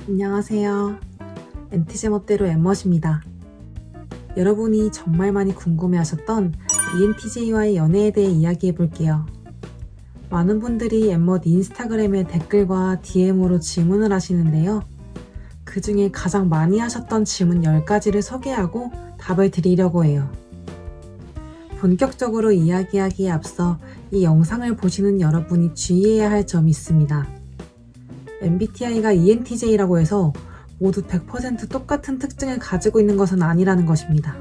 안녕하세요. 엔티제 멋대로 엠멋입니다. 여러분이 정말 많이 궁금해하셨던 ENTJ와의 연애에 대해 이야기해볼게요. 많은 분들이 엠멋 인스타그램에 댓글과 DM으로 질문을 하시는데요. 그 중에 가장 많이 하셨던 질문 10가지를 소개하고 답을 드리려고 해요. 본격적으로 이야기하기에 앞서 이 영상을 보시는 여러분이 주의해야 할 점이 있습니다. MBTI가 ENTJ라고 해서 모두 100% 똑같은 특징을 가지고 있는 것은 아니라는 것입니다.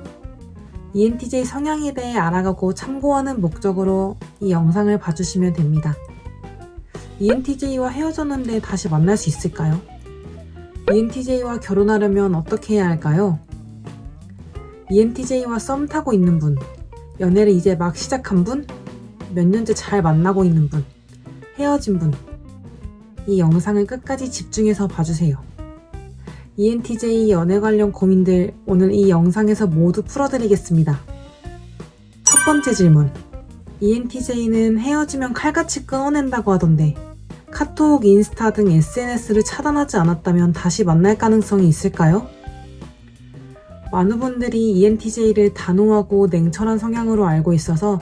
ENTJ 성향에 대해 알아가고 참고하는 목적으로 이 영상을 봐주시면 됩니다. ENTJ와 헤어졌는데 다시 만날 수 있을까요? ENTJ와 결혼하려면 어떻게 해야 할까요? ENTJ와 썸 타고 있는 분, 연애를 이제 막 시작한 분, 몇 년째 잘 만나고 있는 분, 헤어진 분, 이 영상을 끝까지 집중해서 봐주세요. ENTJ 연애 관련 고민들 오늘 이 영상에서 모두 풀어드리겠습니다. 첫 번째 질문. ENTJ는 헤어지면 칼같이 끊어낸다고 하던데 카톡, 인스타 등 SNS를 차단하지 않았다면 다시 만날 가능성이 있을까요? 많은 분들이 ENTJ를 단호하고 냉철한 성향으로 알고 있어서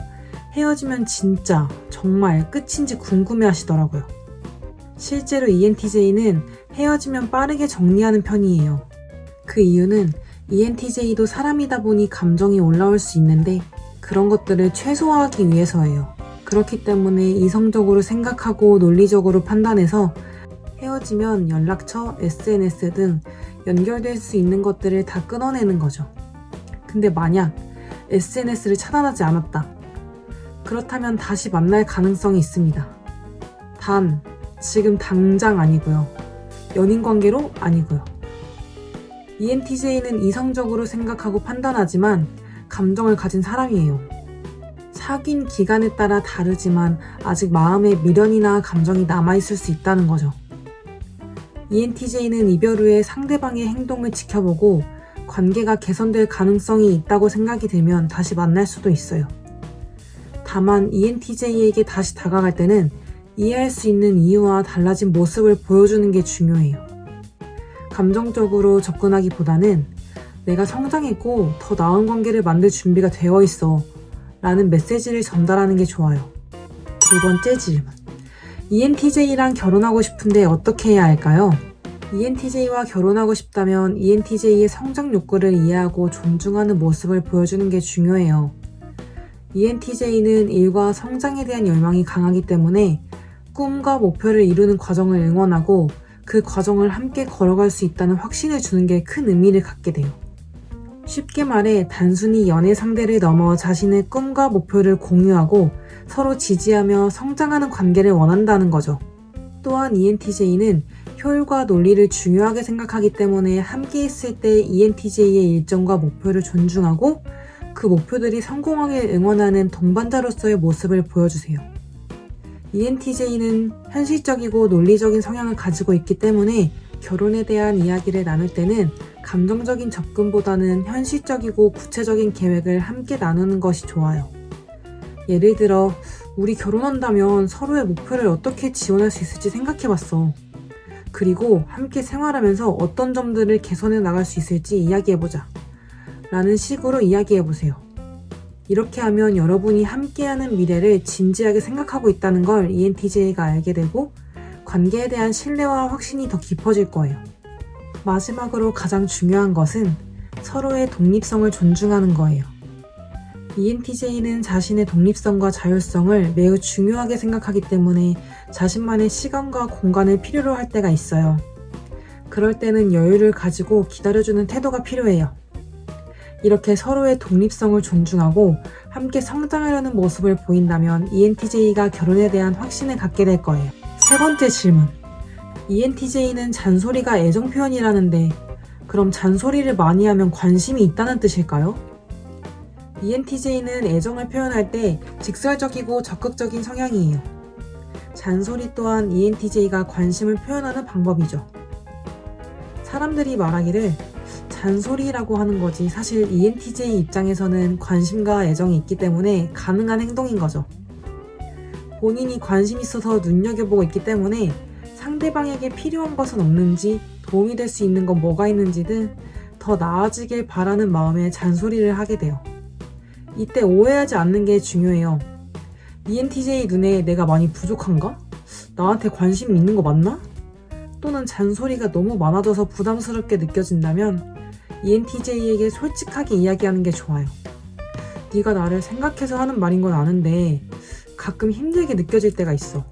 헤어지면 진짜 정말 끝인지 궁금해 하시더라고요. 실제로 ENTJ는 헤어지면 빠르게 정리하는 편이에요. 그 이유는 ENTJ도 사람이다 보니 감정이 올라올 수 있는데 그런 것들을 최소화하기 위해서예요. 그렇기 때문에 이성적으로 생각하고 논리적으로 판단해서 헤어지면 연락처, SNS 등 연결될 수 있는 것들을 다 끊어내는 거죠. 근데 만약 SNS를 차단하지 않았다. 그렇다면 다시 만날 가능성이 있습니다. 단, 지금 당장 아니고요. 연인 관계로 아니고요. ENTJ는 이성적으로 생각하고 판단하지만 감정을 가진 사람이에요. 사귄 기간에 따라 다르지만 아직 마음에 미련이나 감정이 남아있을 수 있다는 거죠. ENTJ는 이별 후에 상대방의 행동을 지켜보고 관계가 개선될 가능성이 있다고 생각이 들면 다시 만날 수도 있어요. 다만 ENTJ에게 다시 다가갈 때는 이해할 수 있는 이유와 달라진 모습을 보여주는 게 중요해요. 감정적으로 접근하기보다는 내가 성장했고 더 나은 관계를 만들 준비가 되어 있어 라는 메시지를 전달하는 게 좋아요. 두 번째 질문. ENTJ랑 결혼하고 싶은데 어떻게 해야 할까요? ENTJ와 결혼하고 싶다면 ENTJ의 성장 욕구를 이해하고 존중하는 모습을 보여주는 게 중요해요. ENTJ는 일과 성장에 대한 열망이 강하기 때문에 꿈과 목표를 이루는 과정을 응원하고 그 과정을 함께 걸어갈 수 있다는 확신을 주는 게 큰 의미를 갖게 돼요. 쉽게 말해 단순히 연애 상대를 넘어 자신의 꿈과 목표를 공유하고 서로 지지하며 성장하는 관계를 원한다는 거죠. 또한 ENTJ는 효율과 논리를 중요하게 생각하기 때문에 함께 있을 때 ENTJ의 일정과 목표를 존중하고 그 목표들이 성공하길 응원하는 동반자로서의 모습을 보여주세요. ENTJ는 현실적이고 논리적인 성향을 가지고 있기 때문에 결혼에 대한 이야기를 나눌 때는 감정적인 접근보다는 현실적이고 구체적인 계획을 함께 나누는 것이 좋아요. 예를 들어, 우리 결혼한다면 서로의 목표를 어떻게 지원할 수 있을지 생각해봤어. 그리고 함께 생활하면서 어떤 점들을 개선해 나갈 수 있을지 이야기해보자. 라는 식으로 이야기해보세요. 이렇게 하면 여러분이 함께하는 미래를 진지하게 생각하고 있다는 걸 ENTJ가 알게 되고 관계에 대한 신뢰와 확신이 더 깊어질 거예요. 마지막으로 가장 중요한 것은 서로의 독립성을 존중하는 거예요. ENTJ는 자신의 독립성과 자율성을 매우 중요하게 생각하기 때문에 자신만의 시간과 공간을 필요로 할 때가 있어요. 그럴 때는 여유를 가지고 기다려주는 태도가 필요해요. 이렇게 서로의 독립성을 존중하고 함께 성장하려는 모습을 보인다면 ENTJ가 결혼에 대한 확신을 갖게 될 거예요. 세 번째 질문. ENTJ는 잔소리가 애정 표현이라는데 그럼 잔소리를 많이 하면 관심이 있다는 뜻일까요? ENTJ는 애정을 표현할 때 직설적이고 적극적인 성향이에요. 잔소리 또한 ENTJ가 관심을 표현하는 방법이죠. 사람들이 말하기를 잔소리라고 하는 거지 사실 ENTJ 입장에서는 관심과 애정이 있기 때문에 가능한 행동인 거죠. 본인이 관심 있어서 눈여겨보고 있기 때문에 상대방에게 필요한 것은 없는지, 도움이 될 수 있는 건 뭐가 있는지 등 더 나아지길 바라는 마음에 잔소리를 하게 돼요. 이때 오해하지 않는 게 중요해요. ENTJ 눈에 내가 많이 부족한가? 나한테 관심 있는 거 맞나? 또는 잔소리가 너무 많아져서 부담스럽게 느껴진다면 ENTJ에게 솔직하게 이야기하는 게 좋아요. 네가 나를 생각해서 하는 말인 건 아는데 가끔 힘들게 느껴질 때가 있어.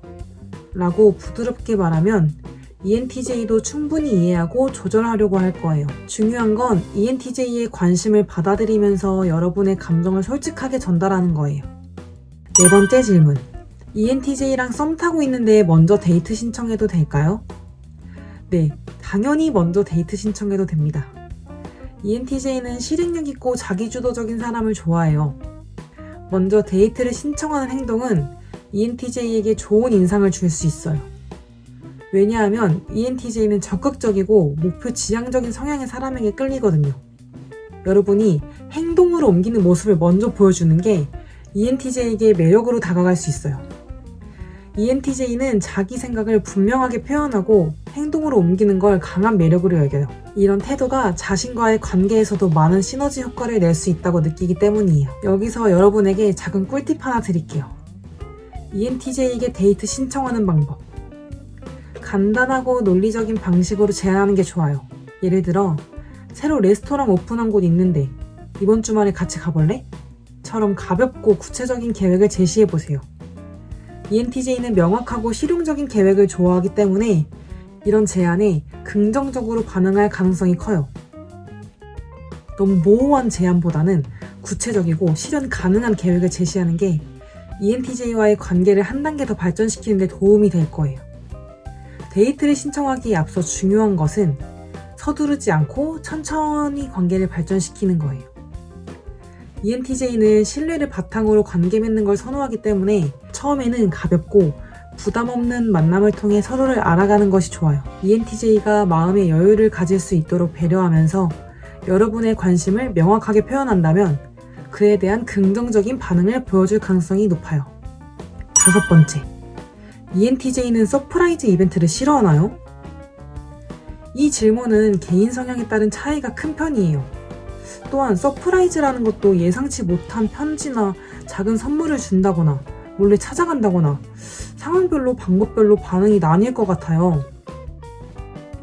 라고 부드럽게 말하면 ENTJ도 충분히 이해하고 조절하려고 할 거예요. 중요한 건 ENTJ의 관심을 받아들이면서 여러분의 감정을 솔직하게 전달하는 거예요. 네 번째 질문. ENTJ랑 썸 타고 있는데 먼저 데이트 신청해도 될까요? 네, 당연히 먼저 데이트 신청해도 됩니다. ENTJ는 실행력 있고 자기주도적인 사람을 좋아해요. 먼저 데이트를 신청하는 행동은 ENTJ에게 좋은 인상을 줄 수 있어요. 왜냐하면 ENTJ는 적극적이고 목표 지향적인 성향의 사람에게 끌리거든요. 여러분이 행동으로 옮기는 모습을 먼저 보여주는 게 ENTJ에게 매력으로 다가갈 수 있어요. ENTJ는 자기 생각을 분명하게 표현하고 행동으로 옮기는 걸 강한 매력으로 여겨요. 이런 태도가 자신과의 관계에서도 많은 시너지 효과를 낼 수 있다고 느끼기 때문이에요. 여기서 여러분에게 작은 꿀팁 하나 드릴게요. ENTJ에게 데이트 신청하는 방법. 간단하고 논리적인 방식으로 제안하는 게 좋아요. 예를 들어 새로 레스토랑 오픈한 곳 있는데 이번 주말에 같이 가볼래? 처럼 가볍고 구체적인 계획을 제시해보세요. ENTJ는 명확하고 실용적인 계획을 좋아하기 때문에 이런 제안에 긍정적으로 반응할 가능성이 커요. 너무 모호한 제안보다는 구체적이고 실현 가능한 계획을 제시하는 게 ENTJ와의 관계를 한 단계 더 발전시키는 데 도움이 될 거예요. 데이트를 신청하기에 앞서 중요한 것은 서두르지 않고 천천히 관계를 발전시키는 거예요. ENTJ는 신뢰를 바탕으로 관계 맺는 걸 선호하기 때문에 처음에는 가볍고 부담 없는 만남을 통해 서로를 알아가는 것이 좋아요. ENTJ가 마음의 여유를 가질 수 있도록 배려하면서 여러분의 관심을 명확하게 표현한다면 그에 대한 긍정적인 반응을 보여줄 가능성이 높아요. 다섯 번째. ENTJ는 서프라이즈 이벤트를 싫어하나요? 이 질문은 개인 성향에 따른 차이가 큰 편이에요. 또한 서프라이즈라는 것도 예상치 못한 편지나 작은 선물을 준다거나 몰래 찾아간다거나 상황별로 방법별로 반응이 나뉠 것 같아요.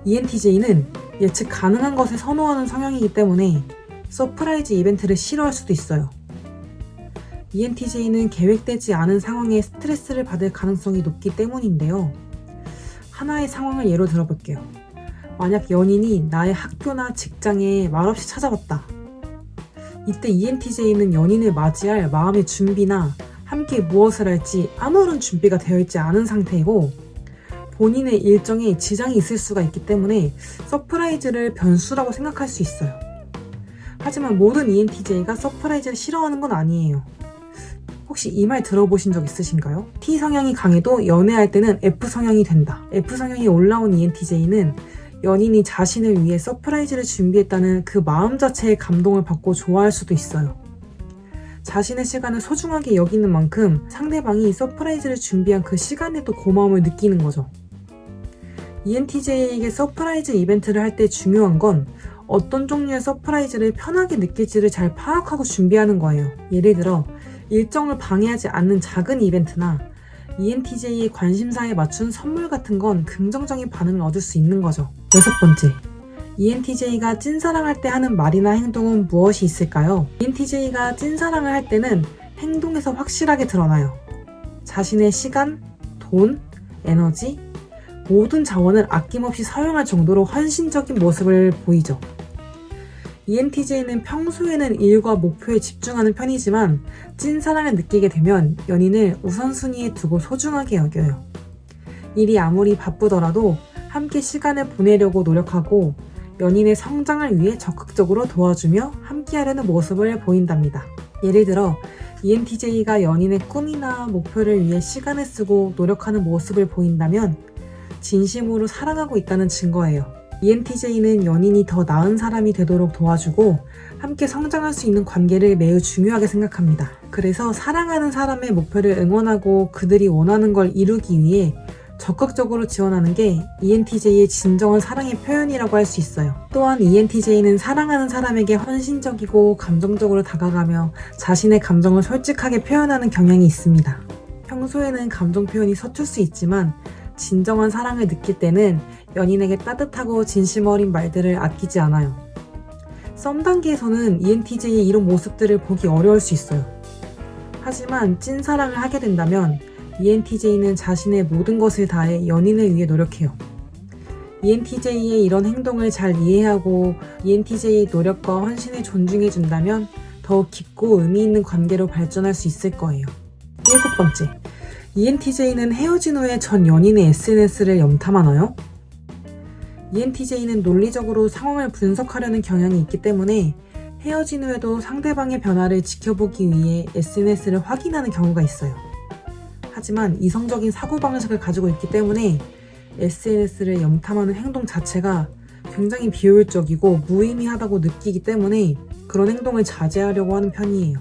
ENTJ는 예측 가능한 것을 선호하는 성향이기 때문에 서프라이즈 이벤트를 싫어할 수도 있어요. ENTJ는 계획되지 않은 상황에 스트레스를 받을 가능성이 높기 때문인데요. 하나의 상황을 예로 들어볼게요. 만약 연인이 나의 학교나 직장에 말없이 찾아왔다. 이때 ENTJ는 연인을 맞이할 마음의 준비나 함께 무엇을 할지 아무런 준비가 되어 있지 않은 상태이고 본인의 일정에 지장이 있을 수가 있기 때문에 서프라이즈를 변수라고 생각할 수 있어요. 하지만 모든 ENTJ가 서프라이즈를 싫어하는 건 아니에요. 혹시 이 말 들어보신 적 있으신가요? T 성향이 강해도 연애할 때는 F 성향이 된다. F 성향이 올라온 ENTJ는 연인이 자신을 위해 서프라이즈를 준비했다는 그 마음 자체에 감동을 받고 좋아할 수도 있어요. 자신의 시간을 소중하게 여기는 만큼 상대방이 서프라이즈를 준비한 그 시간에도 고마움을 느끼는 거죠. ENTJ에게 서프라이즈 이벤트를 할 때 중요한 건 어떤 종류의 서프라이즈를 편하게 느낄지를 잘 파악하고 준비하는 거예요. 예를 들어 일정을 방해하지 않는 작은 이벤트나 ENTJ의 관심사에 맞춘 선물 같은 건 긍정적인 반응을 얻을 수 있는 거죠. 여섯 번째, ENTJ가 찐사랑할 때 하는 말이나 행동은 무엇이 있을까요? ENTJ가 찐사랑을 할 때는 행동에서 확실하게 드러나요. 자신의 시간, 돈, 에너지, 모든 자원을 아낌없이 사용할 정도로 헌신적인 모습을 보이죠. ENTJ는 평소에는 일과 목표에 집중하는 편이지만 찐사랑을 느끼게 되면 연인을 우선순위에 두고 소중하게 여겨요. 일이 아무리 바쁘더라도 함께 시간을 보내려고 노력하고 연인의 성장을 위해 적극적으로 도와주며 함께하려는 모습을 보인답니다. 예를 들어 ENTJ가 연인의 꿈이나 목표를 위해 시간을 쓰고 노력하는 모습을 보인다면 진심으로 사랑하고 있다는 증거예요. ENTJ는 연인이 더 나은 사람이 되도록 도와주고 함께 성장할 수 있는 관계를 매우 중요하게 생각합니다. 그래서 사랑하는 사람의 목표를 응원하고 그들이 원하는 걸 이루기 위해 적극적으로 지원하는 게 ENTJ의 진정한 사랑의 표현이라고 할 수 있어요. 또한 ENTJ는 사랑하는 사람에게 헌신적이고 감정적으로 다가가며 자신의 감정을 솔직하게 표현하는 경향이 있습니다. 평소에는 감정 표현이 서툴 수 있지만 진정한 사랑을 느낄 때는 연인에게 따뜻하고 진심 어린 말들을 아끼지 않아요. 썸 단계에서는 ENTJ의 이런 모습들을 보기 어려울 수 있어요. 하지만 찐사랑을 하게 된다면 ENTJ는 자신의 모든 것을 다해 연인을 위해 노력해요. ENTJ의 이런 행동을 잘 이해하고 ENTJ의 노력과 헌신을 존중해준다면 더욱 깊고 의미 있는 관계로 발전할 수 있을 거예요. 7번째, ENTJ는 헤어진 후에 전 연인의 SNS를 염탐하나요? ENTJ는 논리적으로 상황을 분석하려는 경향이 있기 때문에 헤어진 후에도 상대방의 변화를 지켜보기 위해 SNS를 확인하는 경우가 있어요. 하지만 이성적인 사고방식을 가지고 있기 때문에 SNS를 염탐하는 행동 자체가 굉장히 비효율적이고 무의미하다고 느끼기 때문에 그런 행동을 자제하려고 하는 편이에요.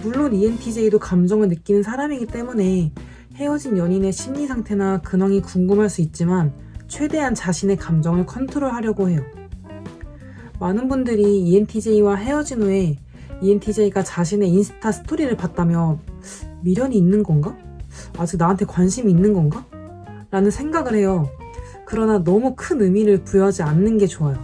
물론 ENTJ도 감정을 느끼는 사람이기 때문에 헤어진 연인의 심리 상태나 근황이 궁금할 수 있지만 최대한 자신의 감정을 컨트롤하려고 해요. 많은 분들이 ENTJ와 헤어진 후에 ENTJ가 자신의 인스타 스토리를 봤다며 미련이 있는 건가? 아직 나한테 관심이 있는 건가? 라는 생각을 해요. 그러나 너무 큰 의미를 부여하지 않는 게 좋아요.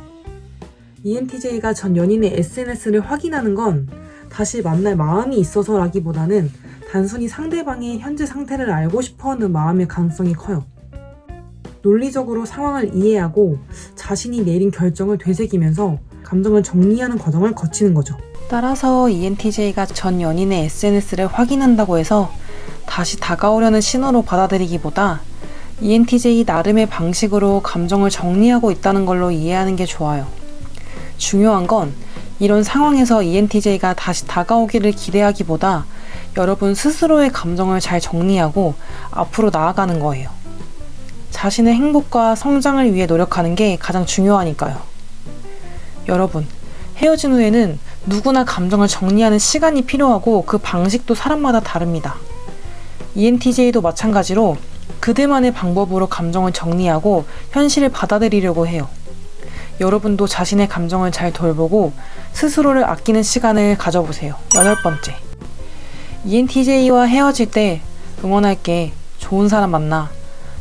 ENTJ가 전 연인의 SNS를 확인하는 건 다시 만날 마음이 있어서라기보다는 단순히 상대방의 현재 상태를 알고 싶어하는 마음의 가능성이 커요. 논리적으로 상황을 이해하고 자신이 내린 결정을 되새기면서 감정을 정리하는 과정을 거치는 거죠. 따라서 ENTJ가 전 연인의 SNS를 확인한다고 해서 다시 다가오려는 신호로 받아들이기보다 ENTJ 나름의 방식으로 감정을 정리하고 있다는 걸로 이해하는 게 좋아요. 중요한 건 이런 상황에서 ENTJ가 다시 다가오기를 기대하기보다 여러분 스스로의 감정을 잘 정리하고 앞으로 나아가는 거예요. 자신의 행복과 성장을 위해 노력하는 게 가장 중요하니까요. 여러분, 헤어진 후에는 누구나 감정을 정리하는 시간이 필요하고 그 방식도 사람마다 다릅니다. ENTJ도 마찬가지로 그들만의 방법으로 감정을 정리하고 현실을 받아들이려고 해요. 여러분도 자신의 감정을 잘 돌보고 스스로를 아끼는 시간을 가져보세요. 8번째, ENTJ와 헤어질 때 응원할게, 좋은 사람 만나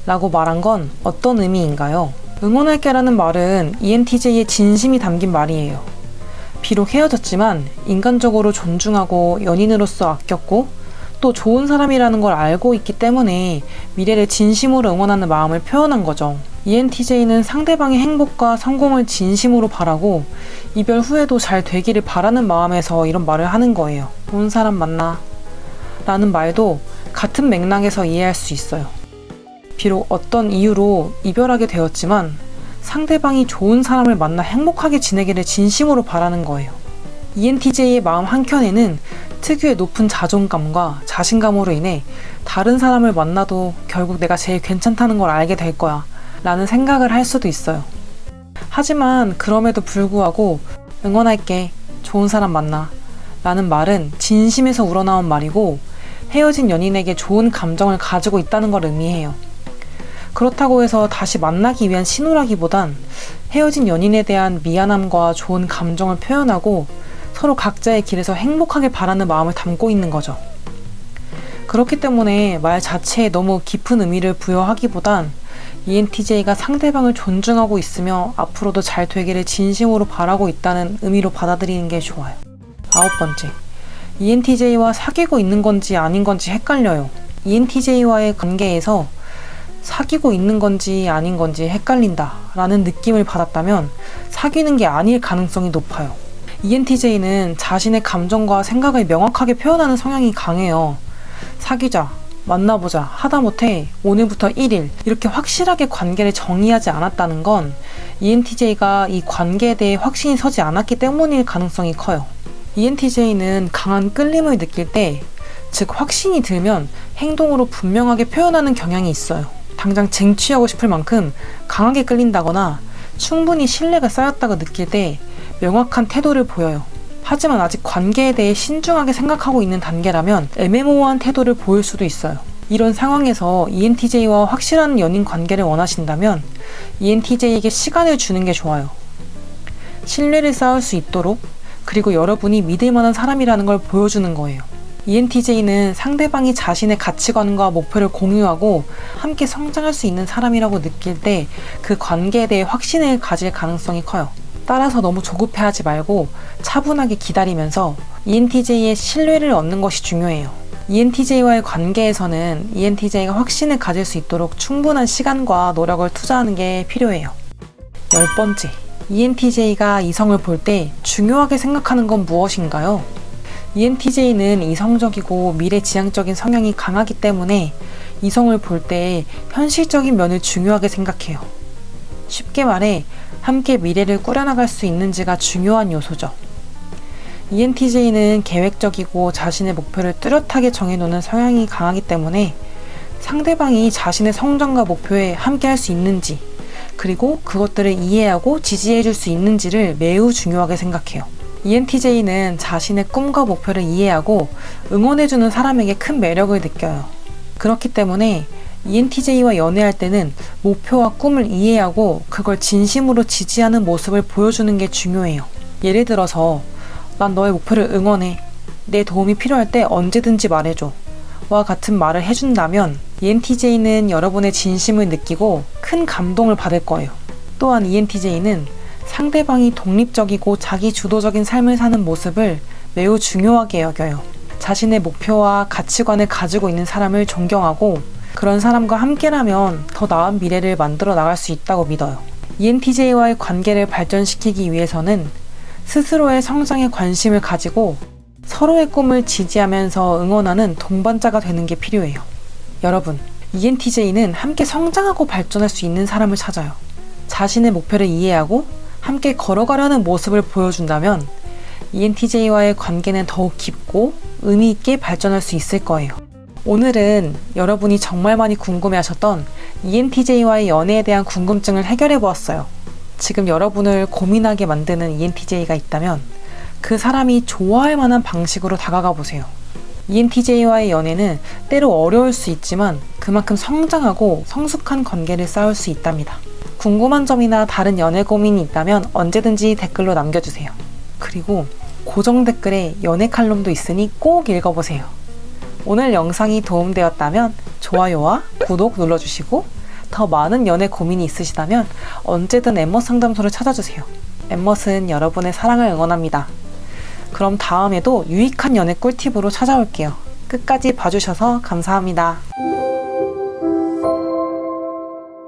라고 말한 건 어떤 의미인가요? 응원할게 라는 말은 ENTJ의 진심이 담긴 말이에요. 비록 헤어졌지만 인간적으로 존중하고 연인으로서 아꼈고 또 좋은 사람이라는 걸 알고 있기 때문에 미래를 진심으로 응원하는 마음을 표현한 거죠. ENTJ는 상대방의 행복과 성공을 진심으로 바라고 이별 후에도 잘 되기를 바라는 마음에서 이런 말을 하는 거예요. 좋은 사람 만나 라는 말도 같은 맥락에서 이해할 수 있어요. 비록 어떤 이유로 이별하게 되었지만 상대방이 좋은 사람을 만나 행복하게 지내기를 진심으로 바라는 거예요. ENTJ의 마음 한켠에는 특유의 높은 자존감과 자신감으로 인해 다른 사람을 만나도 결국 내가 제일 괜찮다는 걸 알게 될 거야 라는 생각을 할 수도 있어요. 하지만 그럼에도 불구하고 응원할게, 좋은 사람 만나 라는 말은 진심에서 우러나온 말이고 헤어진 연인에게 좋은 감정을 가지고 있다는 걸 의미해요. 그렇다고 해서 다시 만나기 위한 신호라기보단 헤어진 연인에 대한 미안함과 좋은 감정을 표현하고 서로 각자의 길에서 행복하게 바라는 마음을 담고 있는 거죠. 그렇기 때문에 말 자체에 너무 깊은 의미를 부여하기보단 ENTJ가 상대방을 존중하고 있으며 앞으로도 잘 되기를 진심으로 바라고 있다는 의미로 받아들이는 게 좋아요. 9번째, ENTJ와 사귀고 있는 건지 아닌 건지 헷갈려요. ENTJ와의 관계에서 사귀고 있는 건지 아닌 건지 헷갈린다 라는 느낌을 받았다면 사귀는 게 아닐 가능성이 높아요. ENTJ는 자신의 감정과 생각을 명확하게 표현하는 성향이 강해요. 사귀자, 만나보자, 하다못해 오늘부터 1일 이렇게 확실하게 관계를 정의하지 않았다는 건 ENTJ가 이 관계에 대해 확신이 서지 않았기 때문일 가능성이 커요. ENTJ는 강한 끌림을 느낄 때, 즉 확신이 들면 행동으로 분명하게 표현하는 경향이 있어요. 당장 쟁취하고 싶을 만큼 강하게 끌린다거나 충분히 신뢰가 쌓였다고 느낄 때 명확한 태도를 보여요. 하지만 아직 관계에 대해 신중하게 생각하고 있는 단계라면 애매모호한 태도를 보일 수도 있어요. 이런 상황에서 ENTJ와 확실한 연인 관계를 원하신다면 ENTJ에게 시간을 주는 게 좋아요. 신뢰를 쌓을 수 있도록, 그리고 여러분이 믿을 만한 사람이라는 걸 보여주는 거예요. ENTJ는 상대방이 자신의 가치관과 목표를 공유하고 함께 성장할 수 있는 사람이라고 느낄 때 그 관계에 대해 확신을 가질 가능성이 커요. 따라서 너무 조급해하지 말고 차분하게 기다리면서 ENTJ의 신뢰를 얻는 것이 중요해요. ENTJ와의 관계에서는 ENTJ가 확신을 가질 수 있도록 충분한 시간과 노력을 투자하는 게 필요해요. 10번째, ENTJ가 이성을 볼 때 중요하게 생각하는 건 무엇인가요? ENTJ는 이성적이고 미래지향적인 성향이 강하기 때문에 이성을 볼 때 현실적인 면을 중요하게 생각해요. 쉽게 말해 함께 미래를 꾸려나갈 수 있는지가 중요한 요소죠. ENTJ는 계획적이고 자신의 목표를 뚜렷하게 정해놓는 성향이 강하기 때문에 상대방이 자신의 성장과 목표에 함께 할 수 있는지, 그리고 그것들을 이해하고 지지해줄 수 있는지를 매우 중요하게 생각해요. ENTJ는 자신의 꿈과 목표를 이해하고 응원해주는 사람에게 큰 매력을 느껴요. 그렇기 때문에 ENTJ와 연애할 때는 목표와 꿈을 이해하고 그걸 진심으로 지지하는 모습을 보여주는 게 중요해요. 예를 들어서 난 너의 목표를 응원해. 내 도움이 필요할 때 언제든지 말해줘. 와 같은 말을 해준다면 ENTJ는 여러분의 진심을 느끼고 큰 감동을 받을 거예요. 또한 ENTJ는 상대방이 독립적이고 자기주도적인 삶을 사는 모습을 매우 중요하게 여겨요. 자신의 목표와 가치관을 가지고 있는 사람을 존경하고 그런 사람과 함께라면 더 나은 미래를 만들어 나갈 수 있다고 믿어요. ENTJ와의 관계를 발전시키기 위해서는 스스로의 성장에 관심을 가지고 서로의 꿈을 지지하면서 응원하는 동반자가 되는 게 필요해요. 여러분, ENTJ는 함께 성장하고 발전할 수 있는 사람을 찾아요. 자신의 목표를 이해하고 함께 걸어가려는 모습을 보여준다면 ENTJ와의 관계는 더욱 깊고 의미 있게 발전할 수 있을 거예요. 오늘은 여러분이 정말 많이 궁금해하셨던 ENTJ와의 연애에 대한 궁금증을 해결해 보았어요. 지금 여러분을 고민하게 만드는 ENTJ가 있다면 그 사람이 좋아할 만한 방식으로 다가가 보세요. ENTJ와의 연애는 때로 어려울 수 있지만 그만큼 성장하고 성숙한 관계를 쌓을 수 있답니다. 궁금한 점이나 다른 연애 고민이 있다면 언제든지 댓글로 남겨주세요. 그리고 고정 댓글에 연애 칼럼도 있으니 꼭 읽어보세요. 오늘 영상이 도움되었다면 좋아요와 구독 눌러주시고 더 많은 연애 고민이 있으시다면 언제든 엠머 상담소를 찾아주세요. 엠머는 여러분의 사랑을 응원합니다. 그럼 다음에도 유익한 연애 꿀팁으로 찾아올게요. 끝까지 봐주셔서 감사합니다.